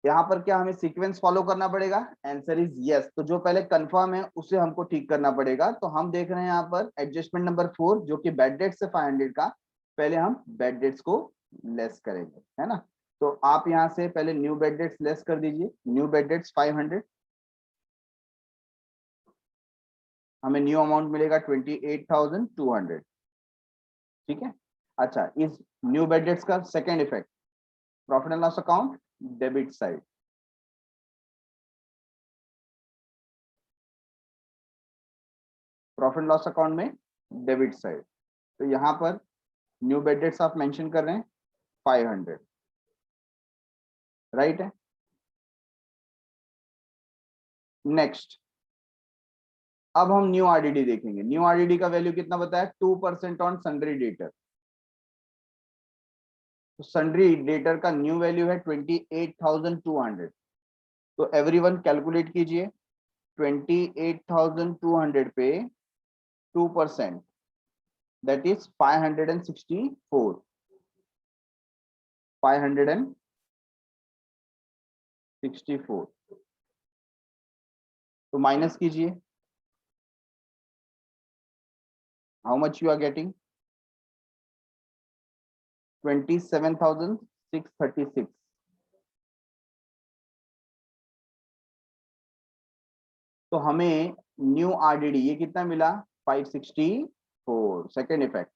यहाँ पर क्या हमें सीक्वेंस फॉलो करना पड़ेगा, आंसर इज यस. तो जो पहले कंफर्म है उसे हमको ठीक करना पड़ेगा. तो हम देख रहे हैं यहाँ पर एडजस्टमेंट नंबर 4 जो कि बैड डेट से 500 का, पहले हम बैड डेट्स को लेस करेंगे, है ना. तो आप यहाँ से पहले न्यू बैड डेट्स लेस कर दीजिए. न्यू बैड डेट्स 500, हमें न्यू अमाउंट मिलेगा 28,200. ठीक है. अच्छा, इस न्यू बैड डेट्स का second effect, profit and loss account debit side, profit loss account में डेबिट साइड. तो यहां पर न्यू बैड डेट्स आप मेंशन कर रहे हैं 500, राइट है. नेक्स्ट अब हम न्यू आरडीडी देखेंगे. न्यू आरडीडी का वैल्यू कितना बताया, 2% ऑन सन्ड्री डेटर. तो सन्ड्री डेटर का न्यू वैल्यू है 28,200. तो एवरीवन कैलकुलेट कीजिए, 28,200 पे 2%, that is 564. 564. तो माइनस कीजिए, how much you are getting, 27,636. तो हमें न्यू आरडीडी ये कितना मिला, 564. Second effect,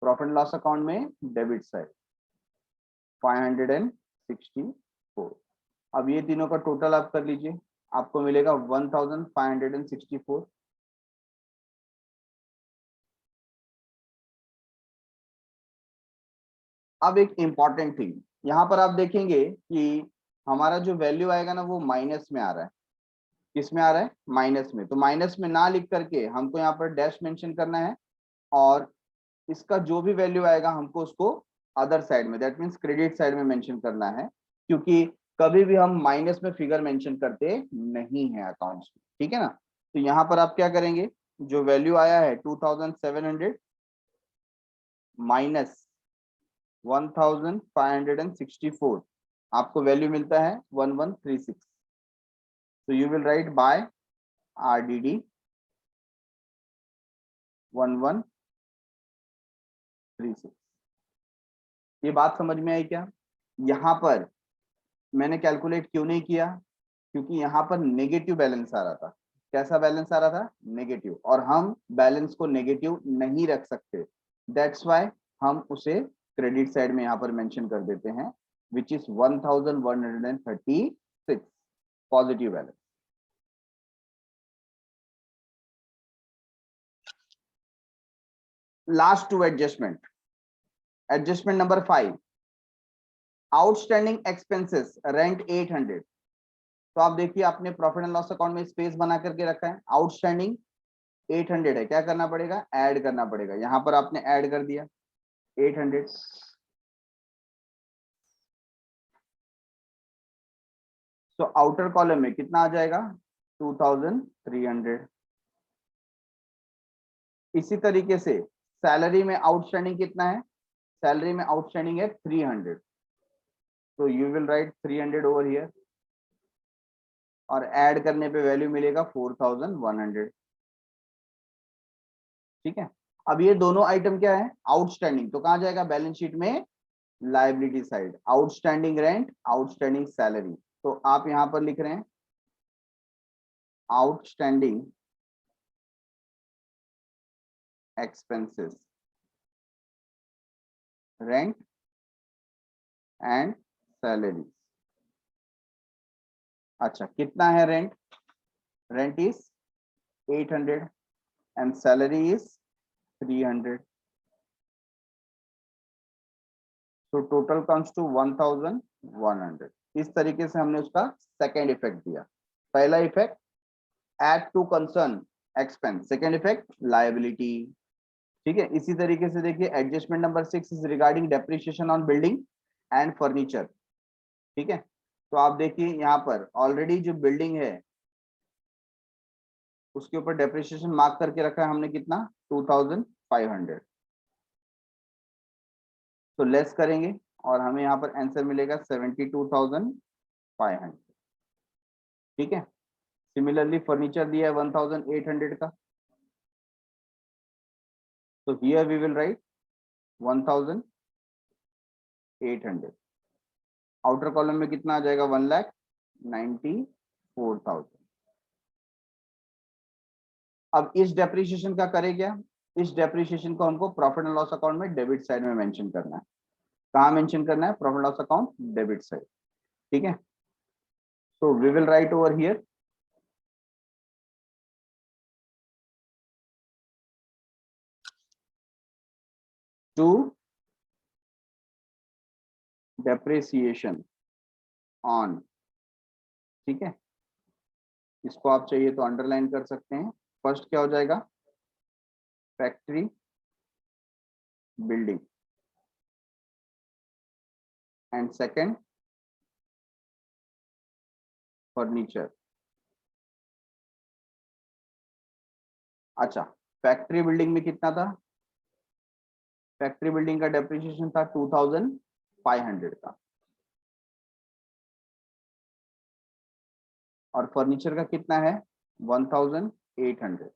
profit and loss account में डेबिट साइड 564. अब ये तीनों का टोटल आप कर लीजिए, आपको मिलेगा 1,564. अब एक इंपॉर्टेंट थिंग, यहाँ पर आप देखेंगे कि हमारा जो वैल्यू आएगा ना वो माइनस में आ रहा है. किस में आ रहा है, माइनस में. तो माइनस में ना लिख करके हमको यहाँ पर डैश मेंशन करना है, और इसका जो भी वैल्यू आएगा हमको उसको अदर साइड में, दैट मीन्स क्रेडिट साइड में मेंशन करना है. क्योंकि कभी भी हम माइनस में फिगर मेंशन करते नहीं है अकाउंट्स में, ठीक है ना। तो यहाँ पर आप क्या करेंगे, जो वैल्यू आया है 2700 माइनस 1564, आपको वैल्यू मिलता है 1136। तो you will write by RDD 1136। ये बात समझ में आई क्या? यहाँ पर मैंने कैलकुलेट क्यों नहीं किया, क्योंकि यहाँ पर नेगेटिव बैलेंस आ रहा था। कैसा बैलेंस आ रहा था? नेगेटिव, और हम बैलेंस को नेगेटिव नहीं रख सकते, दैट्स वाई हम उसे क्रेडिट साइड में यहाँ पर मेंशन कर देते हैं, which is 1136 positive balance. Last two adjustment, adjustment number 5, outstanding expenses rent 800। तो आप देखिए आपने प्रॉफिट एंड लॉस अकाउंट में स्पेस बना करके रखा है, आउटस्टैंडिंग 800 है, क्या करना पड़ेगा? ऐड करना पड़ेगा। यहां पर आपने ऐड कर दिया 800, तो आउटर कॉलम में कितना आ जाएगा? 2300। इसी तरीके से सैलरी में आउटस्टैंडिंग कितना है? सैलरी में आउटस्टैंडिंग है 300, तो you will right 300 over here, और ऐड करने पे वैल्यू मिलेगा 4100, ठीक है। अब ये दोनों आइटम क्या है? आउटस्टैंडिंग, तो कहां जाएगा? बैलेंस शीट में liability side, outstanding rent, outstanding salary. तो आप यहां पर लिख रहे हैं outstanding expenses rent and salary. अच्छा, कितना है rent? Rent is 800 and salary is 300, तो टोटल कम्स टू 1100। इस तरीके से हमने उसका सेकेंड इफेक्ट दिया। पहला effect add to concern expense, second effect liability, ठीक है। इसी तरीके से देखिए adjustment number 6 is regarding depreciation on building and furniture, ठीक है। तो आप देखिए यहाँ पर ऑलरेडी जो बिल्डिंग है उसके ऊपर डेप्रिसिएशन मार्क करके रखा है हमने, कितना? 2500। तो लेस करेंगे और हमें यहाँ पर आंसर मिलेगा 72,500, ठीक है। सिमिलरली फर्नीचर दिया है 1800 का, तो here we will write 1800। Outer column में कितना आ जाएगा? 1,94,000। अब इस डेप्रिसिएशन का करें क्या? इस डेप्रिसिएशन को हमको प्रॉफिट एंड लॉस अकाउंट में डेबिट साइड में मेंशन करना है। कहाँ मेंशन करना है? Profit loss account debit side, ठीक है। So we will write over here to depreciation on, ठीक है। इसको आप चाहिए तो अंडरलाइन कर सकते हैं। फर्स्ट क्या हो जाएगा? Factory building, and second furniture. अच्छा, फैक्ट्री बिल्डिंग में कितना था? फैक्ट्री बिल्डिंग का डेप्रिसिएशन था 2500 का, और फर्नीचर का कितना है? 1800,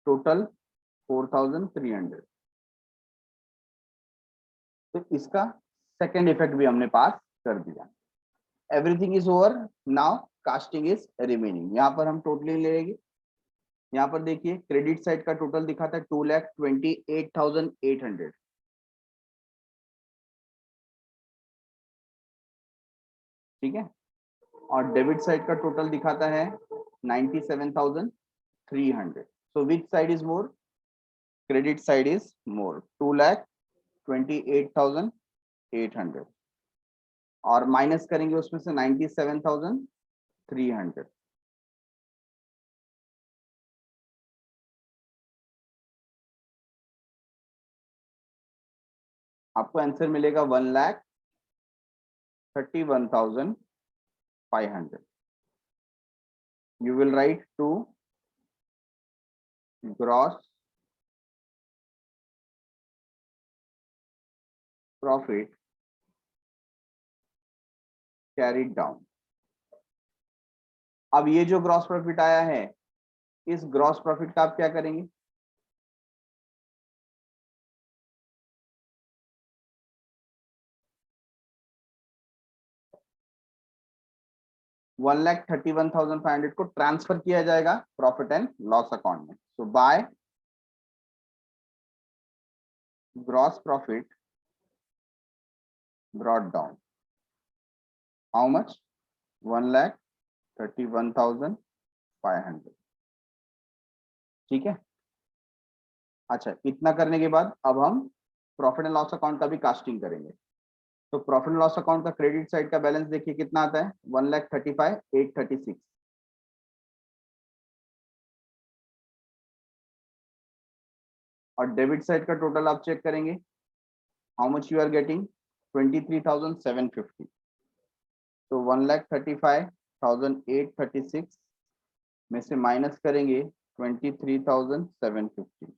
टोटल 4300। तो इसका सेकेंड इफेक्ट भी हमने पास कर दिया। Everything is over, now casting is remaining. यहाँ पर हम टोटली लेंगे। यहाँ पर देखिए क्रेडिट साइड का टोटल दिखाता है 2,28,800, ठीक है। और डेबिट साइड का टोटल दिखाता है 97,300। So which side is more? Credit side is more, 2,28,800, और माइनस करेंगे उसमें से 97,300। आपको आंसर मिलेगा 31,500. You will write to gross profit carried down. अब ये जो ग्रॉस प्रॉफिट आया है, इस ग्रॉस प्रॉफिट का आप क्या करेंगे? $1,31,500 को ट्रांसफर किया जाएगा प्रॉफिट एंड लॉस अकाउंट में. So by gross profit brought down, how much? 1,31,500. ठीक है. अच्छा, इतना करने के बाद अब हम प्रॉफिट एंड लॉस अकाउंट का भी कास्टिंग करेंगे. तो प्रॉफिट एंड लॉस अकाउंट का क्रेडिट साइड का बैलेंस देखिए कितना आता है, 1,35,836. और डेबिट साइड का टोटल आप चेक करेंगे, how much you are getting? 23,750. तो 1,35,836 में से माइनस करेंगे 23,750.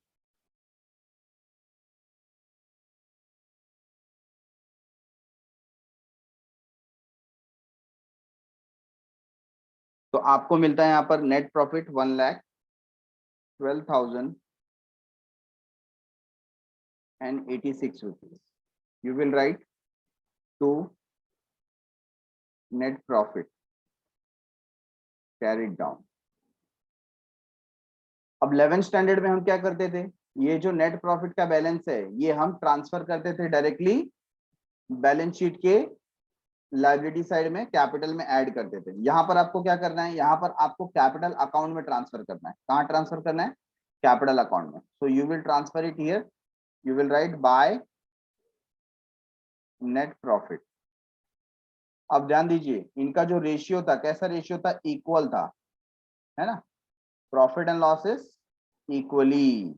तो आपको मिलता है यहाँ पर net profit 1,12,086 rupees. You will write to net profit carried down. अब 11th स्टैंडर्ड में हम क्या करते थे, ये जो नेट प्रॉफिट का बैलेंस है ये हम ट्रांसफर करते थे डायरेक्टली बैलेंस शीट के लायबिलिटी साइड में, कैपिटल में ऐड करते थे. यहाँ पर आपको क्या करना है, यहाँ पर आपको कैपिटल अकाउंट में ट्रांसफर करना है. कहाँ ट्रांसफर करना है? कैपिटल अकाउंट में. So you will transfer it here. You will write by net profit. अब ध्यान दीजिए, इनका जो रेशियो था, कैसा रेशियो था? इक्वल था, है ना. Profit and losses equally.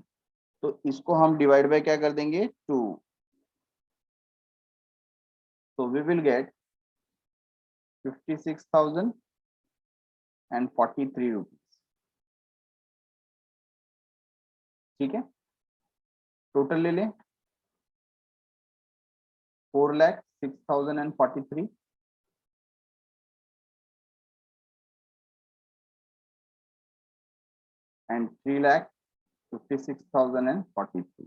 तो इसको हम डिवाइड बाय क्या कर देंगे? 2. तो वी विल गेट 56,043 रुपीज. ठीक है. टोटल ले लें 4,06,043 and 3,56,043.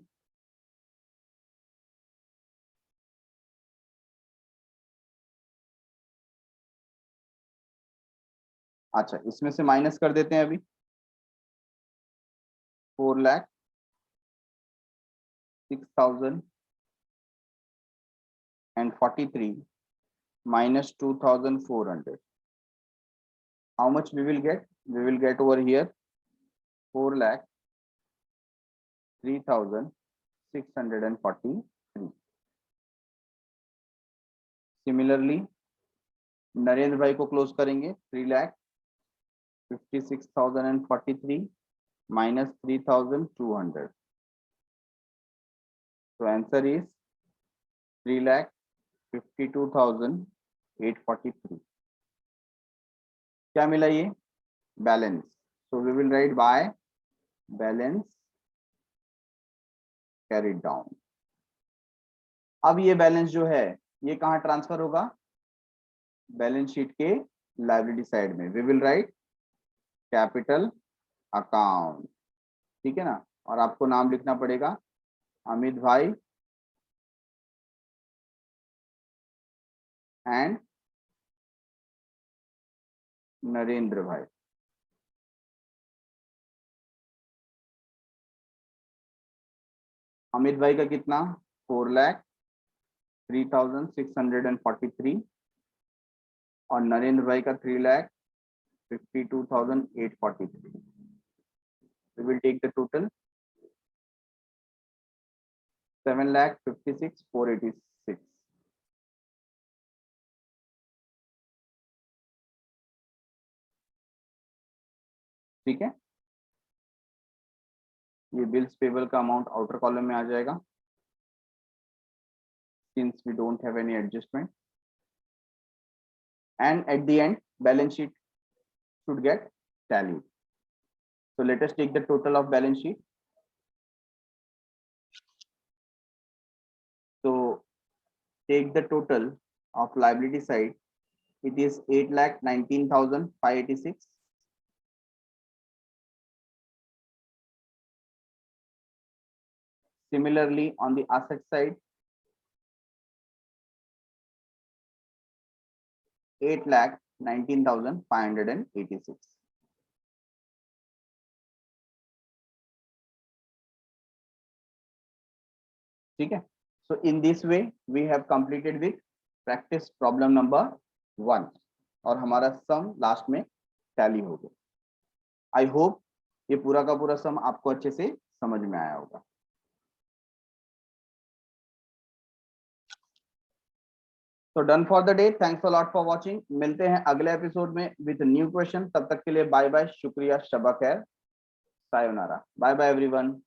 अच्छा, इसमें से माइनस कर देते हैं अभी. 4,06,043 minus 2,400. How much we will get? We will get over here 4,03,643. Similarly, Narendra भाई को क्लोज करेंगे 3,56,043 minus 3,200. So answer is 3,52,843. क्या मिला ये? Balance. So we will write by balance carried down. अब ये बैलेंस जो है ये कहाँ ट्रांसफर होगा? बैलेंस शीट के लायबिलिटी साइड में. We will write capital account. ठीक है ना. और आपको नाम लिखना पड़ेगा अमित भाई एंड नरेंद्र भाई. अमित भाई का कितना? 4,03,643 और नरेंद्र भाई का 3,52,843. We will take the total 7,56,486. ठीक है. ये बिल्स पेबल का अमाउंट आउटर कॉलम में आ जाएगा since we don't have any adjustment. and at the end balance sheet should get tallied. So let us take the total of balance sheet. So take the total of liability side. It is 8,19,586. Similarly, on the asset side, 8,19,586. ठीक है. So in this way we have completed with practice problem number 1 और हमारा some last में tally हो गया. I hope ये पूरा का पूरा सम आपको अच्छे से समझ में आया होगा. तो done for the day. Thanks a lot for watching. मिलते हैं अगले एपिसोड में विद न्यू क्वेश्चन. तब तक के लिए बाय बाय. शुक्रिया. शबा खैर. सायोनारा. Bye bye everyone.